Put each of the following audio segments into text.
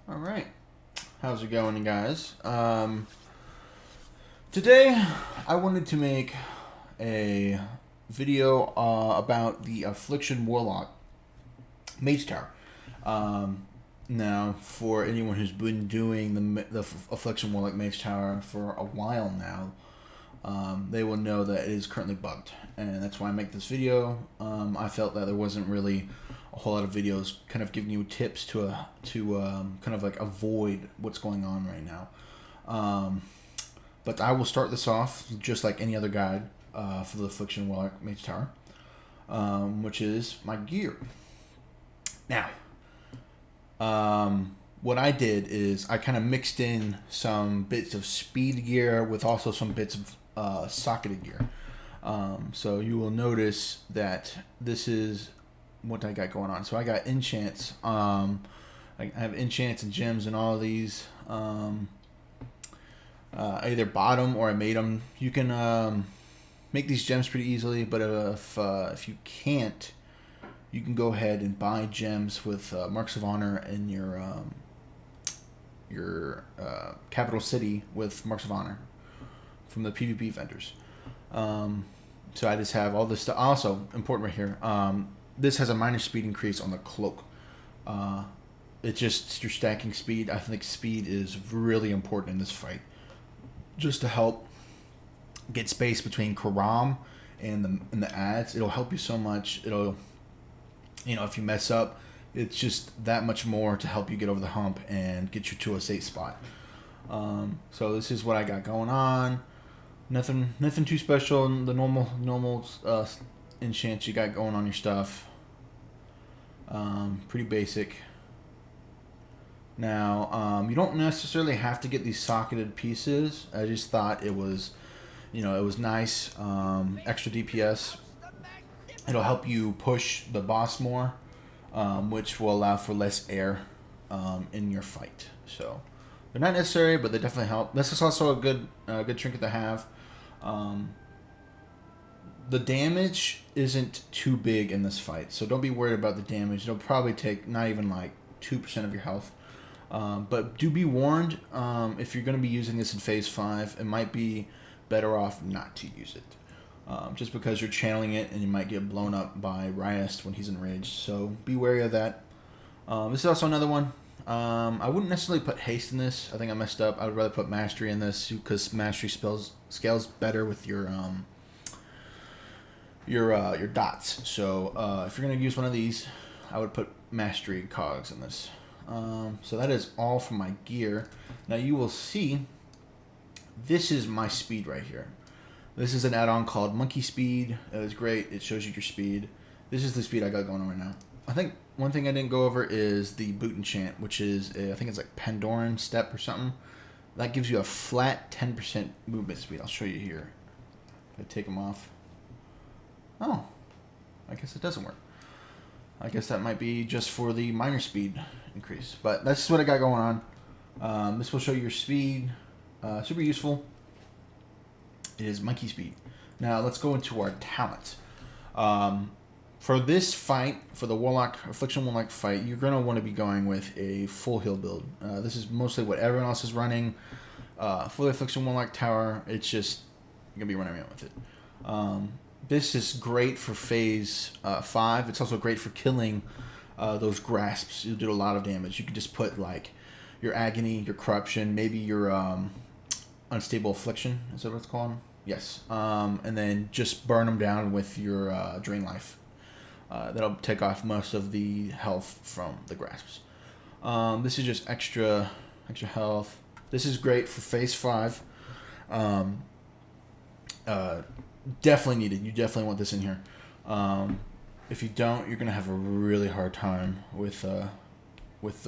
All right, how's it going, guys? Today I wanted to make a video about the Affliction Warlock Mage Tower. Now, for anyone who's been doing the Affliction Warlock Mage Tower for a while now, they will know that it is currently bugged, and that's why I make this video. I felt that there wasn't really a whole lot of videos kind of giving you tips to kind of like avoid what's going on right now. But I will start this off just like any other guide for the Affliction Warlock Mage Tower, which is my gear. Now, what I did is I kind of mixed in some bits of speed gear with also some bits of socketed gear. So you will notice that this is what I got going on. So I got enchants. I have enchants and gems and all of these. I either bought them or I made them. You can make these gems pretty easily, but if you can't, you can go ahead and buy gems with marks of honor in your capital city with marks of honor from the PvP vendors. So I just have all this stuff. Also, important right here. This has a minor speed increase on the cloak. It's just your stacking speed. I think speed is really important in this fight, just to help get space between Karam and the ads. It'll help you so much. It'll, if you mess up, it's just that much more to help you get over the hump and get you to a safe spot. So this is what I got going on. Nothing too special. The normal enchants you got going on your stuff. Pretty basic. Now, you don't necessarily have to get these socketed pieces. I just thought it was, it was nice. Extra DPS. It'll help you push the boss more, which will allow for less air in your fight. So they're not necessary, but they definitely help. This is also a good trinket to have. The damage isn't too big in this fight, so don't be worried about the damage. It'll probably take not even like 2% of your health. But do be warned, if you're going to be using this in Phase 5, it might be better off not to use it. Just because you're channeling it and you might get blown up by Ryast when he's enraged. So be wary of that. This is also another one. I wouldn't necessarily put haste in this. I think I messed up. I would rather put mastery in this because mastery scales better with your dots. So if you're gonna use one of these, I would put mastery cogs in this. So that is all for my gear. Now you will see this is my speed right here. This is an add-on called Monkey Speed. It is great. It shows you your speed. This is the speed I got going on right now. I think one thing I didn't go over is the boot enchant, which is I think it's like Pandoran Step or something. That gives you a flat 10% movement speed. I'll show you here. If I take them off. Oh, I guess it doesn't work. I guess that might be just for the minor speed increase. But that's what I got going on. This will show you your speed. Super useful. It is Monkey Speed. Now let's go into our talents. For this fight, for the Affliction Warlock fight, you're going to want to be going with a full heal build. This is mostly what everyone else is running. For the Affliction Warlock Tower, it's just, you're going to be running around with it. This is great for Phase 5. It's also great for killing those grasps. You'll do a lot of damage. You can just put like your Agony, your Corruption, maybe your Unstable Affliction. Is that what it's called? Yes. And then just burn them down with your Drain Life. That'll take off most of the health from the grasps. This is just extra health. This is great for Phase 5. Definitely needed. You definitely want this in here. If you don't, you're gonna have a really hard time with the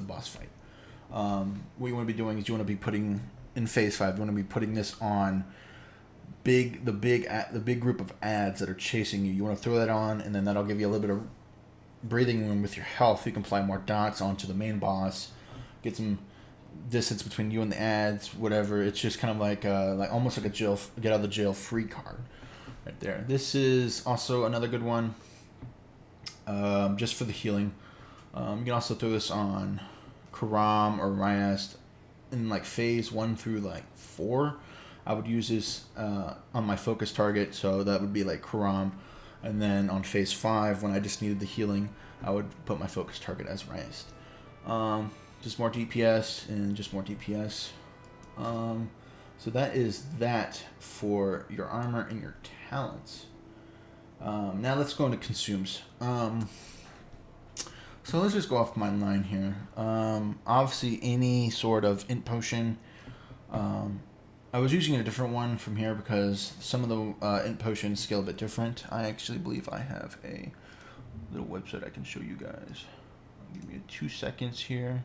boss fight. What you want to be doing is you want to be putting in Phase 5. You want to be putting this on the big group of ads that are chasing you. You want to throw that on, and then that'll give you a little bit of breathing room with your health. You can apply more dots onto the main boss, get some distance between you and the ads, whatever. It's just kind of like almost like a get out of the jail free card right there. This is also another good one, just for the healing. You can also throw this on Karam or Ryast in like phase 1 through like 4. I would use this on my focus target, so that would be like Karam. And then on phase 5, when I just needed the healing, I would put my focus target as Ryast. Just more DPS and just more DPS. So that is that for your armor and your talents. Now let's go into consumes. So let's just go off my line here. Obviously, any sort of int potion. I was using a different one from here because some of the int potions scale a bit different. I actually believe I have a little website I can show you guys. Give me 2 seconds here.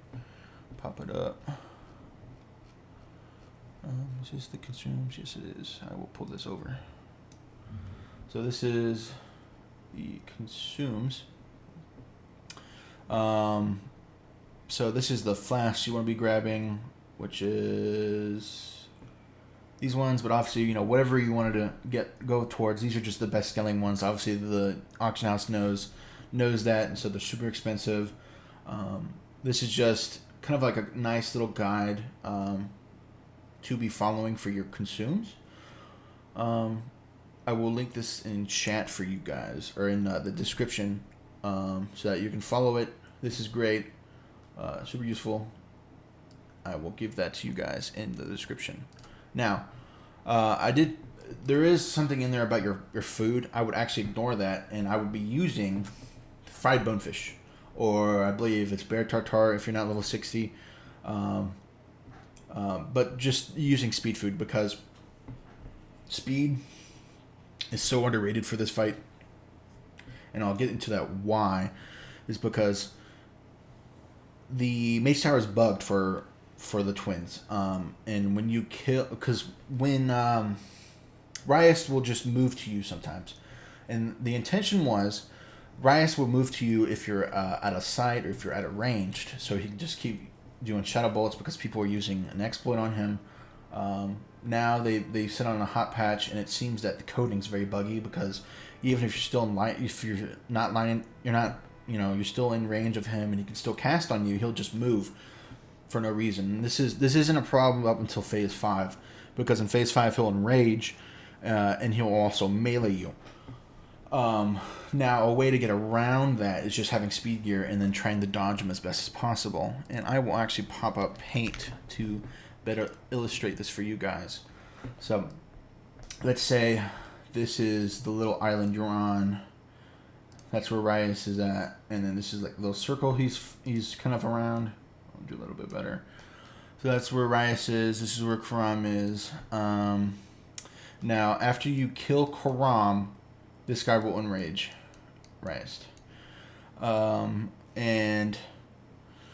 Pop it up. Is this the consumes? Yes, it is. I will pull this over. So this is the consumes. So this is the flask you want to be grabbing, which is these ones, but obviously, you know, whatever you wanted to go towards, these are just the best scaling ones. Obviously, the auction house knows that, and so they're super expensive. This is just kind of like a nice little guide to be following for your consumes. I will link this in chat for you guys, or in the description, so that you can follow it. This is great, super useful. I will give that to you guys in the description. Now, there is something in there about your food. I would actually ignore that, and I would be using fried bonefish, or I believe it's bear tartare if you're not level 60. But just using speed food, because speed is so underrated for this fight, and I'll get into that why, is because the Mage Tower is bugged for the twins, and when you kill, because when Ryast will just move to you sometimes, and the intention was Ryast will move to you if you're out of sight or if you're out of ranged, so he can just keep doing shadow bullets because people are using an exploit on him. Now they sit on a hot patch, and it seems that the coding's very buggy, because even if you're still in line, if you're not lying, you're still in range of him, and he can still cast on you. He'll just move for no reason. This isn't a problem up until phase 5, because in phase 5 he'll enrage, and he'll also melee you. Now, a way to get around that is just having speed gear and then trying to dodge him as best as possible. And I will actually pop up paint to better illustrate this for you guys. So, let's say this is the little island you're on. That's where Ryast is at, and then this is like a little circle he's kind of around. I'll do a little bit better. So that's where Ryast is. This is where Karam is. Now, after you kill Karam, this guy will enrage Ryast. And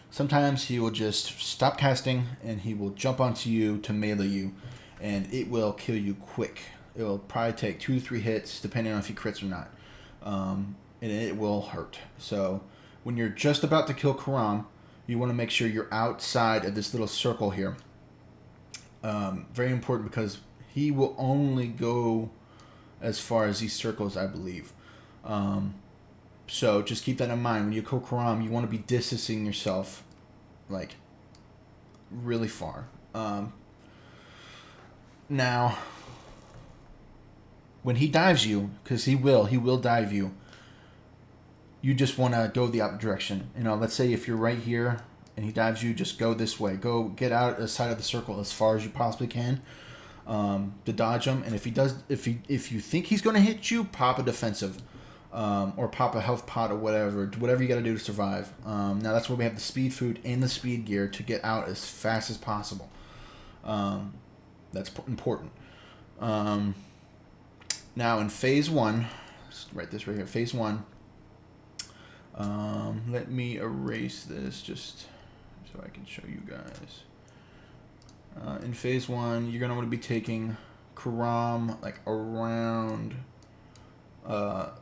sometimes he will just stop casting, and he will jump onto you to melee you, and it will kill you quick. It will probably take 2 to 3 hits, depending on if he crits or not. And it will hurt. So when you're just about to kill Karam, you want to make sure you're outside of this little circle here. Very important, because he will only go as far as these circles, I believe. So just keep that in mind. When you kill Karam, you want to be distancing yourself, like, really far. Now, when he dives you, because he will dive you, you just want to go the opposite direction. Let's say if you're right here and he dives you, just go this way. Go get out the side of the circle as far as you possibly can, to dodge him. And if you think he's going to hit you, pop a defensive, or pop a health pot, or whatever you got to do to survive. Now that's where we have the speed food and the speed gear to get out as fast as possible. That's important. Now in phase 1, let's write this right here. Phase 1. Let me erase this just so I can show you guys. In phase 1, you're gonna want to be taking Karam like around that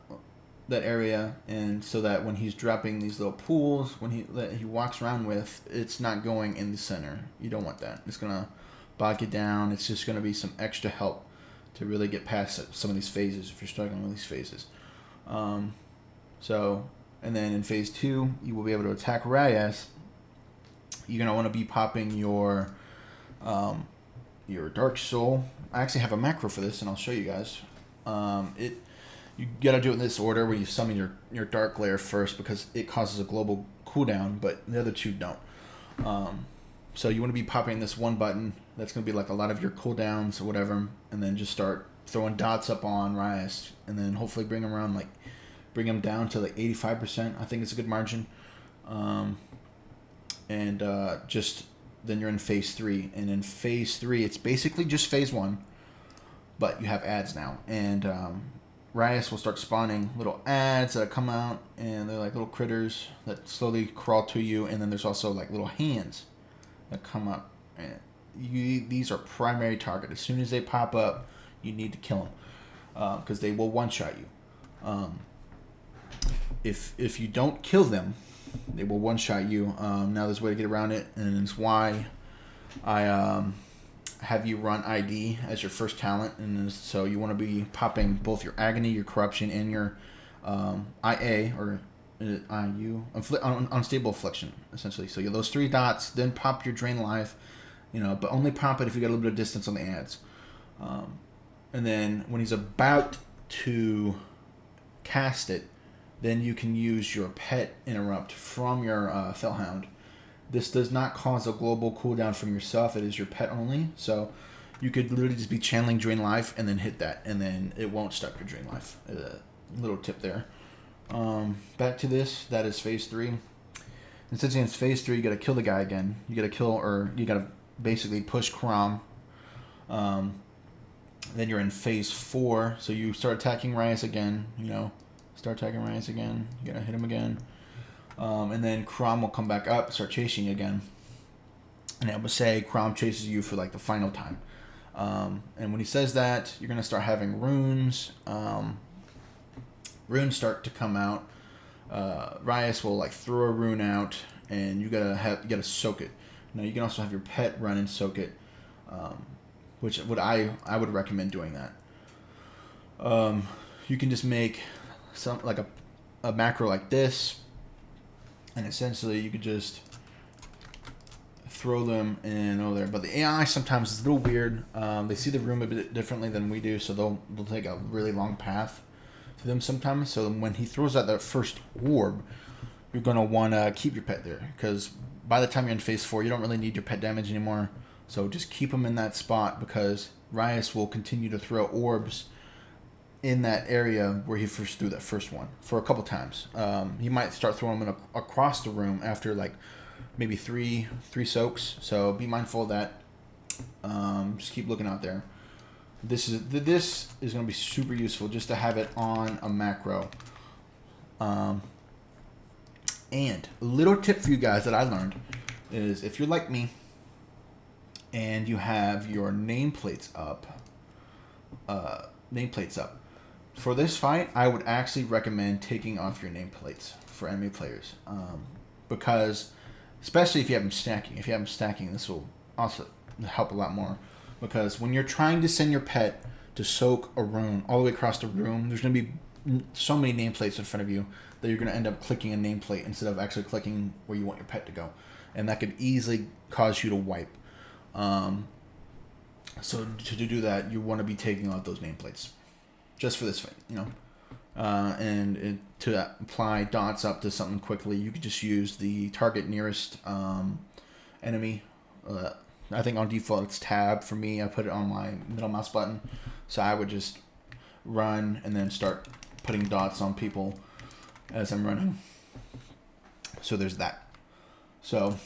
area, and so that when he's dropping these little pools, that he walks around with, it's not going in the center. You don't want that. It's gonna bog it down. It's just gonna be some extra help to really get past some of these phases if you're struggling with these phases. And then in phase 2, you will be able to attack Ryast, you're gonna want to be popping your Dark Soul. I actually have a macro for this, and I'll show you guys. You gotta do it in this order where you summon your Dark Glare first because it causes a global cooldown, but the other two don't. So you want to be popping this one button. That's gonna be like a lot of your cooldowns or whatever, and then just start throwing dots up on Rias, and then hopefully bring him down to like 85%. I think it's a good margin. Just then you're in phase 3, and in phase 3 it's basically just phase 1, but you have ads now, and Rias will start spawning little ads that come out, and they're like little critters that slowly crawl to you, and then there's also like little hands that come up, and these are primary target. As soon as they pop up, you need to kill them because they will one-shot you. If you don't kill them, they will one-shot you. Now there's a way to get around it, and it's why I have you run ID as your first talent, and so you want to be popping both your Agony, your Corruption, and your IA or IU, Unstable Affliction, essentially. So you have those 3 dots, then pop your Drain Life, but only pop it if you got a little bit of distance on the ads. And then when he's about to cast it, then you can use your Pet Interrupt from your Fellhound. This does not cause a global cooldown from yourself. It is your pet only. So you could literally just be channeling Drain Life and then hit that, and then it won't stuck your Drain Life. Little tip there. Back to this. That is phase 3. And since it's phase 3, you got to kill the guy again. You got to basically push Crom. Then you're in phase 4. So you start attacking Rias again. Start attacking Rias again. You got to hit him again. And then Crom will come back up, start chasing you again. And it will say Crom chases you for like the final time. And when he says that, you're going to start having runes. Runes start to come out. Rias will like throw a rune out, and you gotta soak it. Now you can also have your pet run and soak it, which I would recommend doing that. You can just make some like a macro like this. And essentially, you could just throw them in over there. But the AI sometimes is a little weird. They see the room a bit differently than we do, so they'll take a really long path to them sometimes. So when he throws out that first orb, you're going to want to keep your pet there. Because by the time you're in phase 4, you don't really need your pet damage anymore. So just keep him in that spot, because Rias will continue to throw orbs in that area where he first threw that first one for a couple times. He might start throwing them across the room after like maybe three soaks. So be mindful of that. Just keep looking out there. This is going to be super useful just to have it on a macro. And a little tip for you guys that I learned is, if you're like me and you have your nameplates up, for this fight, I would actually recommend taking off your nameplates for enemy players, because especially if you have them stacking, this will also help a lot more, because when you're trying to send your pet to soak a rune all the way across the room, there's going to be so many nameplates in front of you that you're going to end up clicking a nameplate instead of actually clicking where you want your pet to go, and that could easily cause you to wipe. So to do that, you want to be taking out those nameplates just for this fight, to apply dots up to something quickly, you could just use the target nearest enemy. I think on default it's tab. For me, I put it on my middle mouse button, so I would just run and then start putting dots on people as I'm running. So there's that. So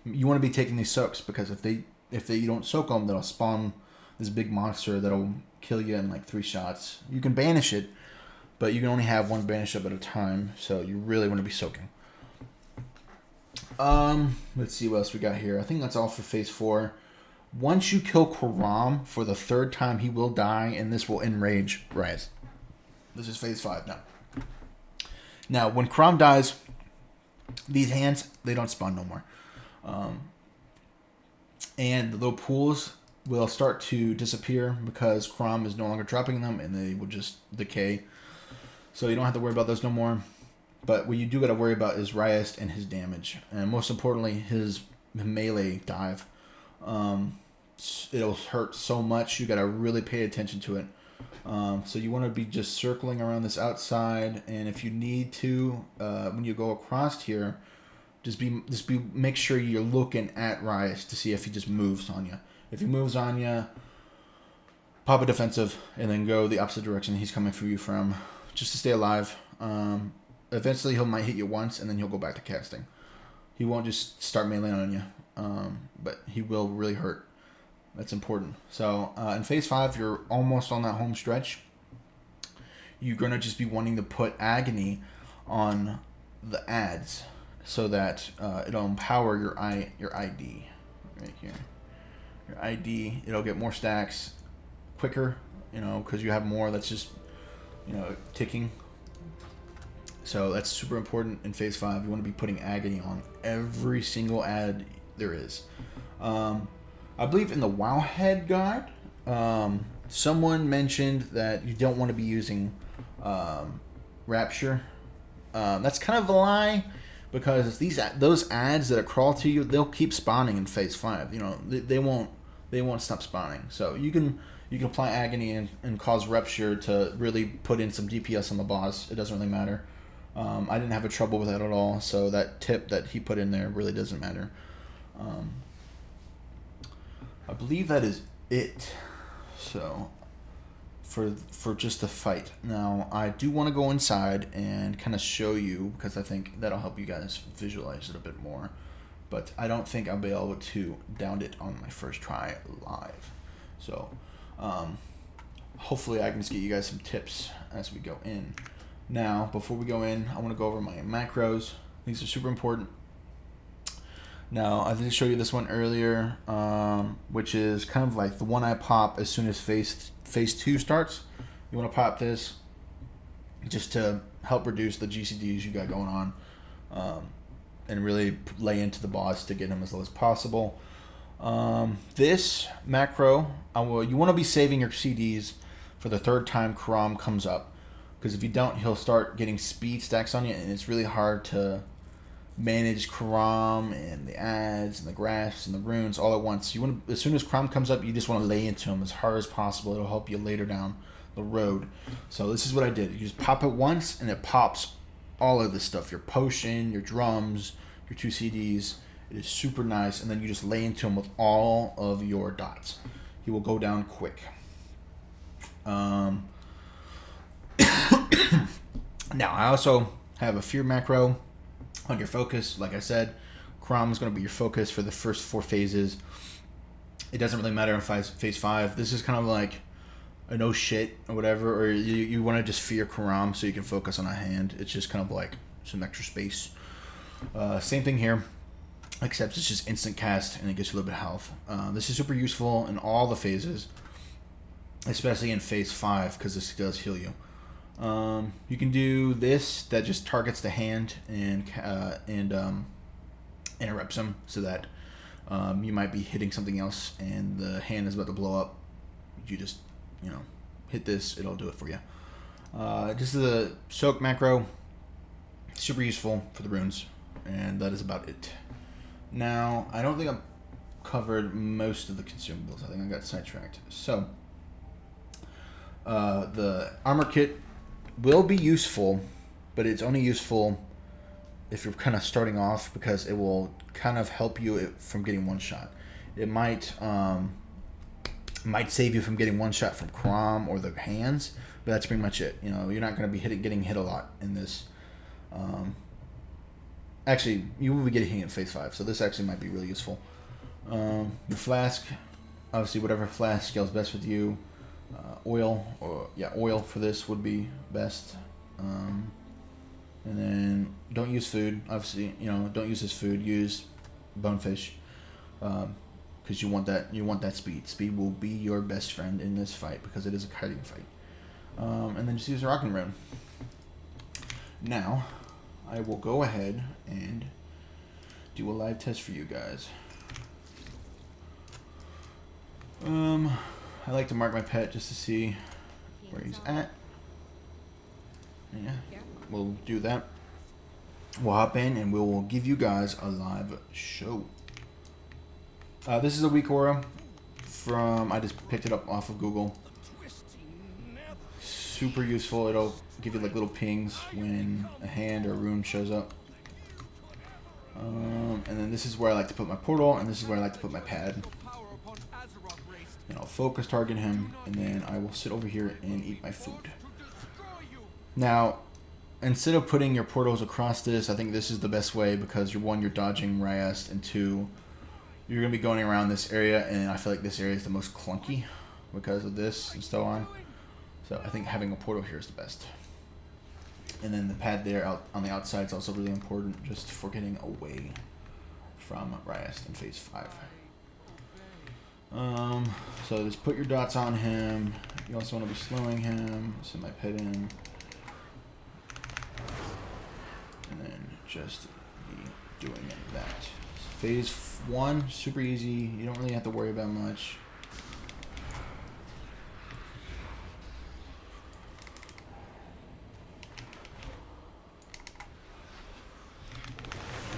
you want to be taking these soaks, because if you don't soak them, they'll spawn this big monster that'll kill you in like 3 shots. You can banish it, but you can only have one banish up at a time, so you really want to be soaking. Let's see what else we got here. I think that's all for phase 4. Once you kill Quram for the 3rd time, he will die, and this will enrage Rias. This is phase 5 now. Now, when Quram dies, these hands, they don't spawn no more. And the little pools will start to disappear because Crom is no longer dropping them, and they will just decay. So you don't have to worry about those no more. But what you do got to worry about is Rias and his damage. And most importantly, his melee dive. It'll hurt so much. You gotta really pay attention to it. So you want to be just circling around this outside, and if you need to, when you go across here, make sure you're looking at Rise to see if he just moves on you. If he moves on you, pop a defensive, and then go the opposite direction he's coming for you from, just to stay alive. Eventually, might hit you once, and then he'll go back to casting. He won't just start meleeing on you, but he will really hurt. That's important. So in phase 5, you're almost on that home stretch. You're gonna just be wanting to put agony on the ads so that it'll empower your ID right here. Your ID, it'll get more stacks quicker, because you have more that's just ticking. So that's super important in phase 5. You want to be putting agony on every single ad there is. I believe in the Wowhead guide, someone mentioned that you don't want to be using Rapture. That's kind of a lie, because those ads that crawl to you, they'll keep spawning in phase 5. They won't stop spawning. So you can apply agony and cause Rapture to really put in some DPS on the boss. It doesn't really matter. I didn't have a trouble with that at all. So that tip that he put in there really doesn't matter. I believe that is it. So for just the fight. Now I do want to go inside and kind of show you, because I think that'll help you guys visualize it a bit more. But I don't think I'll be able to down it on my first try live. So hopefully I can just get you guys some tips as we go in. Now before we go in, I want to go over my macros. These are super important. Now, I did show you this one earlier, which is kind of like the one I pop as soon as phase 2 starts. You want to pop this just to help reduce the GCDs you got going on, and really lay into the boss to get him as low as possible. This macro, you want to be saving your CDs for the third time Karam comes up, because if you don't, he'll start getting speed stacks on you, and it's really hard to manage Karam and the ads and the graphs and the runes all at once. You want to, as soon as Karam comes up, you just want to lay into him as hard as possible. It'll help you later down the road. So this is what I did. You just pop it once, and it pops all of this stuff: your potion, your drums, your 2 CDs. It is super nice, and then you just lay into him with all of your dots. He will go down quick. Now I also have a fear macro on your focus. Like I said, Karam is going to be your focus for the first 4 phases. It doesn't really matter in phase 5. This is kind of like a no shit or whatever, or you want to just fear Karam so you can focus on a hand. It's just kind of like some extra space. Same thing here, except it's just instant cast and it gets you a little bit of health. This is super useful in all the phases, especially in phase 5, because this does heal you. You can do this that just targets the hand and interrupts them, so that you might be hitting something else and the hand is about to blow up. You just hit this, it'll do it for you. This is a soak macro, super useful for the runes, and that is about it. Now I don't think I've covered most of the consumables. I think I got sidetracked. So the armor kit will be useful, but it's only useful if you're kind of starting off, because it will kind of help you from getting one shot. It might save you from getting one shot from Karam or the hands, but that's pretty much it. You're not going to be getting hit a lot in this. Actually, you will be getting hit in phase 5, so this actually might be really useful. Your flask, obviously whatever flask scales best with you. Oil for this would be best. And then don't use food. Obviously, don't use this food. Use bonefish, because you want that speed. Speed will be your best friend in this fight, because it is a kiting fight. And then just use a rocking rune. Now, I will go ahead and do a live test for you guys. I like to mark my pet just to see where he's at. Yeah, we'll do that. We'll hop in and we will give you guys a live show. This is a weak aura from, I just picked it up off of Google. Super useful. It'll give you like little pings when a hand or a rune shows up. And then this is where I like to put my portal, and this is where I like to put my pad. And I'll focus target him, and then I will sit over here and eat my food. Now, instead of putting your portals across this, I think this is the best way because you're dodging Ryast, and 2, you're going to be going around this area, and I feel like this area is the most clunky because of this and so on. So I think having a portal here is the best. And then the pad there out on the outside is also really important just for getting away from Ryast in phase 5. So just put your dots on him. You also want to be slowing him. Send my pet in. And then just be doing that. Phase 1, super easy. You don't really have to worry about much.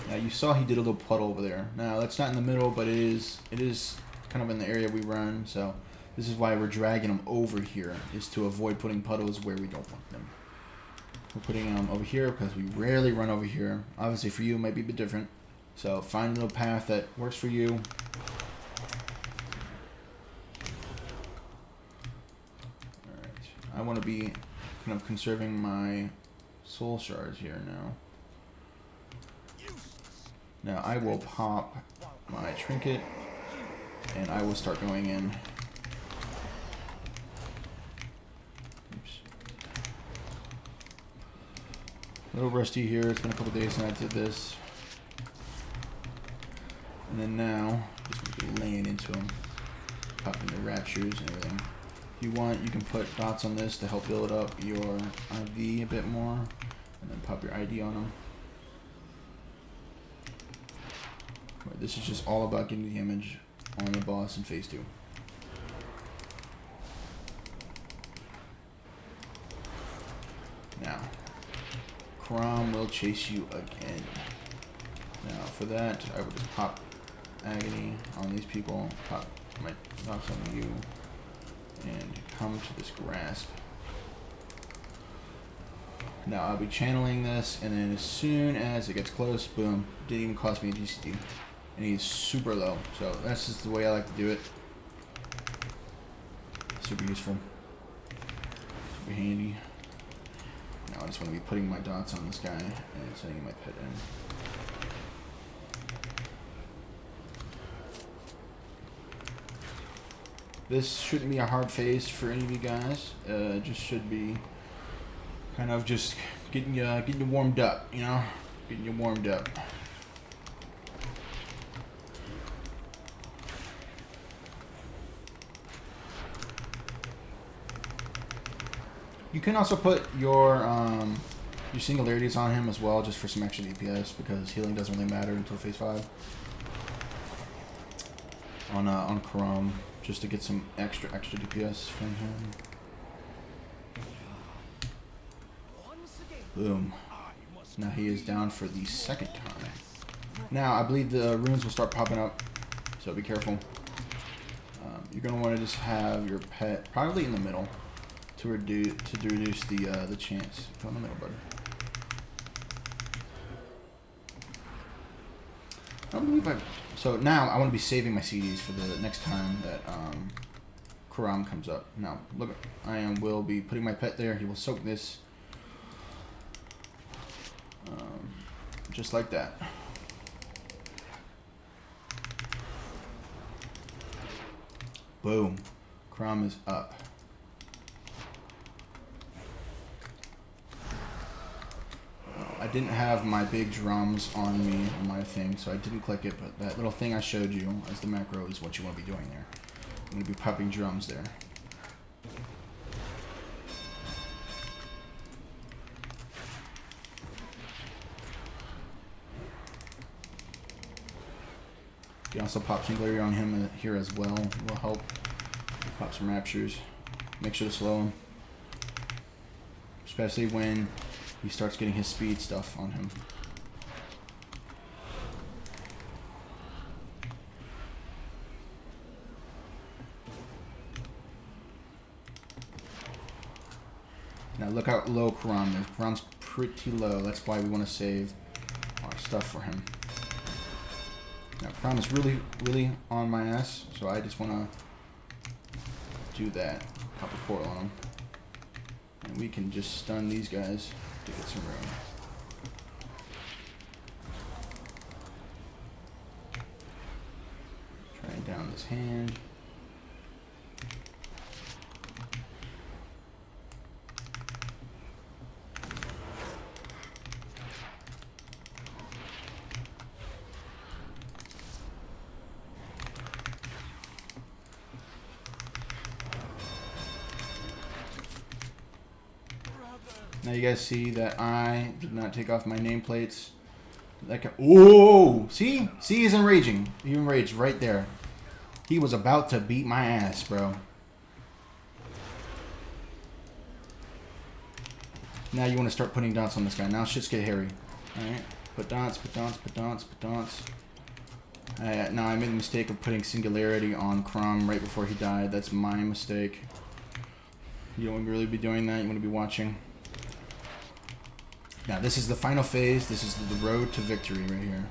Now you saw he did a little puddle over there. Now that's not in the middle, but it is kind of in the area we run. So this is why we're dragging them over here, is to avoid putting puddles where we don't want them. We're putting them over here because we rarely run over here. Obviously for you it might be a bit different. So find a little path that works for you. Alright. I want to be kind of conserving my soul shards here now. Now I will pop my trinket and I will start going in. Oops. A little rusty here. It's been a couple days since I did this. And then now, just be laying into them. Popping the raptures and everything. If you want, you can put dots on this to help build up your IV a bit more. And then pop your ID on them. Right, this is just all about getting damage on the boss in phase 2. Now, Crom will chase you again. Now, for that, I would just pop Agony on these people, pop my knocks on you, and come to this grasp. Now, I'll be channeling this, and then as soon as it gets close, boom, didn't even cost me a GCD. And he's super low, so that's just the way I like to do it. Super useful. Super handy. Now I just want to be putting my dots on this guy and sending my pet in. This shouldn't be a hard phase for any of you guys. Just should be kind of just getting you warmed up, you know? Getting you warmed up. You can also put your singularities on him as well, just for some extra DPS, because healing doesn't really matter until phase 5. On Karam, just to get some extra DPS from him. Boom. Now he is down for the second time. Now I believe the runes will start popping up, so be careful. You're gonna want to just have your pet probably in the middle. To reduce the chance. Go in the middle, buddy. I don't believe so now I want to be saving my CDs for the next time that Karam comes up. Now look, will be putting my pet there. He will soak this, just like that. Boom. Karam is up. I didn't have my big drums on me on my thing, so I didn't click it, but that little thing I showed you as the macro is what you want to be doing there. I'm going to be popping drums there. You can also pop Singularity on him here as well. It will help. Pop some Raptures. Make sure to slow him. Especially when he starts getting his speed stuff on him. Now look how low Karam is. Karam's pretty low. That's why we want to save our stuff for him. Now Karam is really, really on my ass, so I just want to do that. Pop a portal on him. And we can just stun these guys to get some room. Try down this hand. Now you guys see that I did not take off my nameplates. That guy, oh, see? See, he's enraging. He enraged right there. He was about to beat my ass, bro. Now you want to start putting dots on this guy. Now shit's get hairy. Alright, put dots, put dots, put dots, put dots. Now I made the mistake of putting Singularity on Crom right before he died. That's my mistake. You don't really be doing that. You want to be watching. Now this is the final phase. This is the road to victory right here.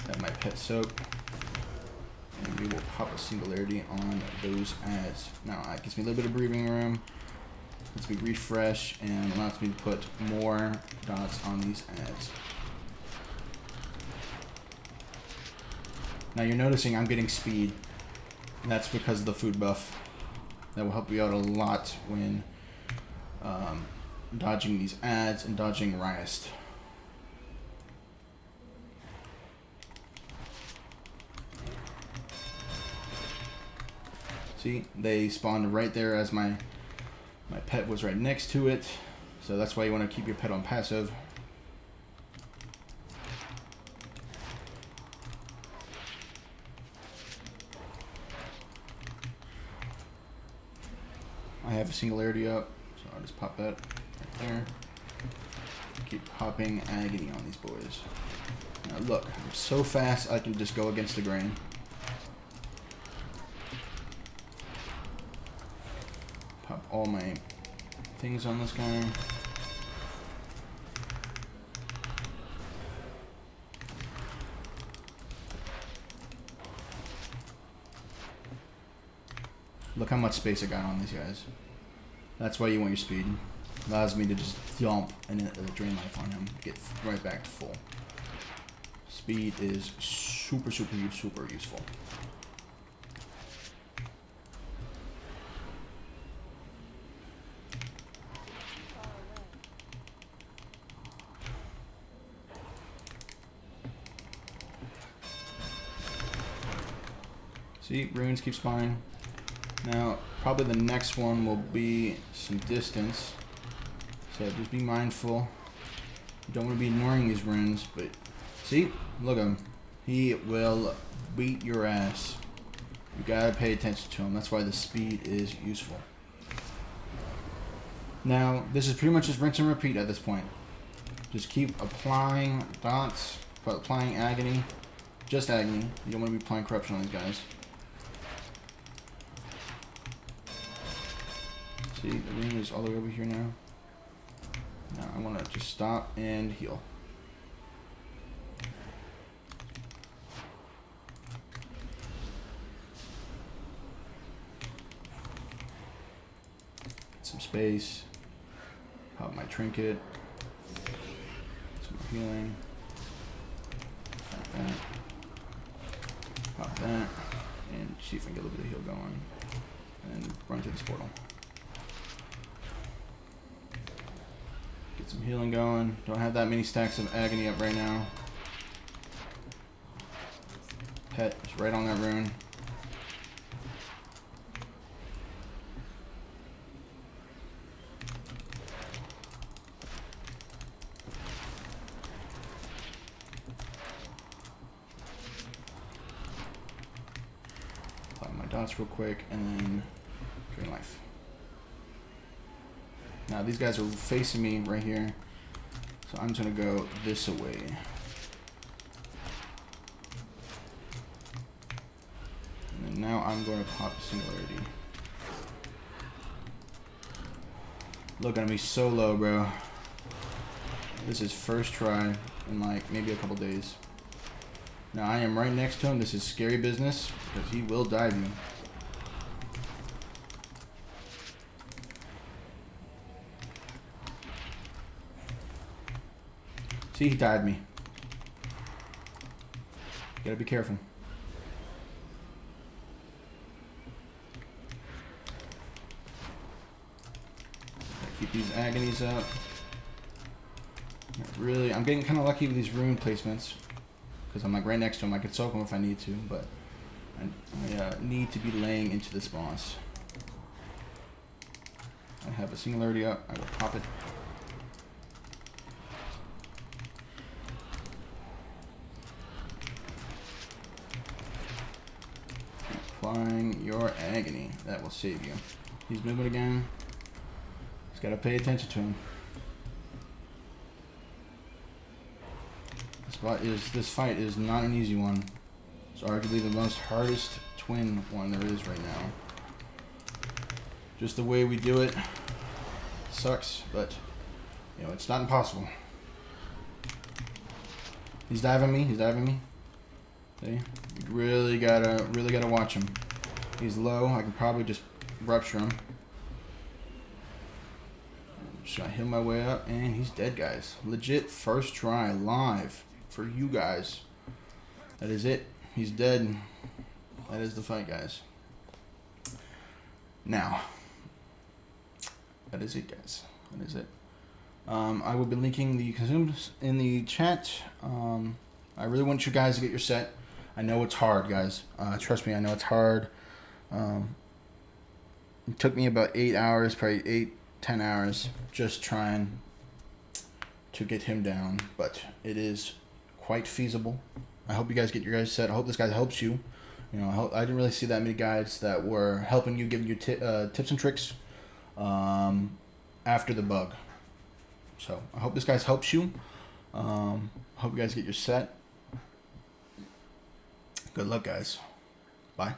Got my pet soap. And we will pop a Singularity on those ads. Now it gives me a little bit of breathing room. Lets me refresh and allows me to put more dots on these ads. Now you're noticing I'm getting speed. And that's because of the food buff. That will help you out a lot when dodging these ads and dodging Riest. See, they spawned right there as my pet was right next to it. So that's why you want to keep your pet on passive. I have a Singularity up, so I'll just pop that right there. Keep popping Agony on these boys. Now look, I'm so fast I can just go against the grain. Pop all my things on this guy. Look how much space I got on these guys. That's why you want your speed. Allows me to just dump and drain life on him. Get right back to full. Speed is super, super, super useful. See, runes keep spawning. Now, probably the next one will be some distance. So just be mindful. You don't want to be ignoring these runes, but see, look at him. He will beat your ass. You gotta pay attention to him. That's why the speed is useful. Now, this is pretty much just rinse and repeat at this point. Just keep applying dots, applying Agony. Just Agony. You don't want to be applying Corruption on these guys. See, the rune is all the way over here now. Now I want to just stop and heal. Get some space. Pop my trinket. Some more healing. Pop that. Pop that. And see if I can get a little bit of heal going. And run to this portal. Get some healing going. Don't have that many stacks of Agony up right now. Pet is right on that rune. Apply my dots real quick and then drain life. Now these guys are facing me right here, so I'm just gonna go this away. And then now I'm going to pop a Singularity. Looking at me so low, bro. This is first try in like maybe a couple days. Now I am right next to him. This is scary business because he will dive you. See, he dived me. Gotta be careful. Gotta keep these agonies up. Really, I'm getting kind of lucky with these rune placements because I'm like right next to him. I could soak him if I need to, but I need to be laying into this boss. I have a singularity up. I will pop it. Applying your agony. That will save you. He's moving again. Just gotta pay attention to him. This fight is not an easy one. It's arguably the most hardest twin one there is right now. Just the way we do it sucks, but you know, it's not impossible. He's diving me. He's diving me. See? You really gotta watch him. He's low. I can probably just rupture him. Just gotta heal my way up, and he's dead, guys. Legit first try live for you guys. That is it. He's dead. That is the fight, guys. Now, that is it, guys. That is it. I will be linking the consumables in the chat. I really want you guys to get your set. I know it's hard, guys. Trust me, I know it's hard. It took me about 8 hours, probably 8-10 hours, just trying to get him down. But it is quite feasible. I hope you guys get your guys set. I hope this guy helps you. You know, I didn't really see that many guides that were helping you, giving you tips and tricks after the bug. So I hope this guy helps you. Hope you guys get your set. Good luck, guys. Bye.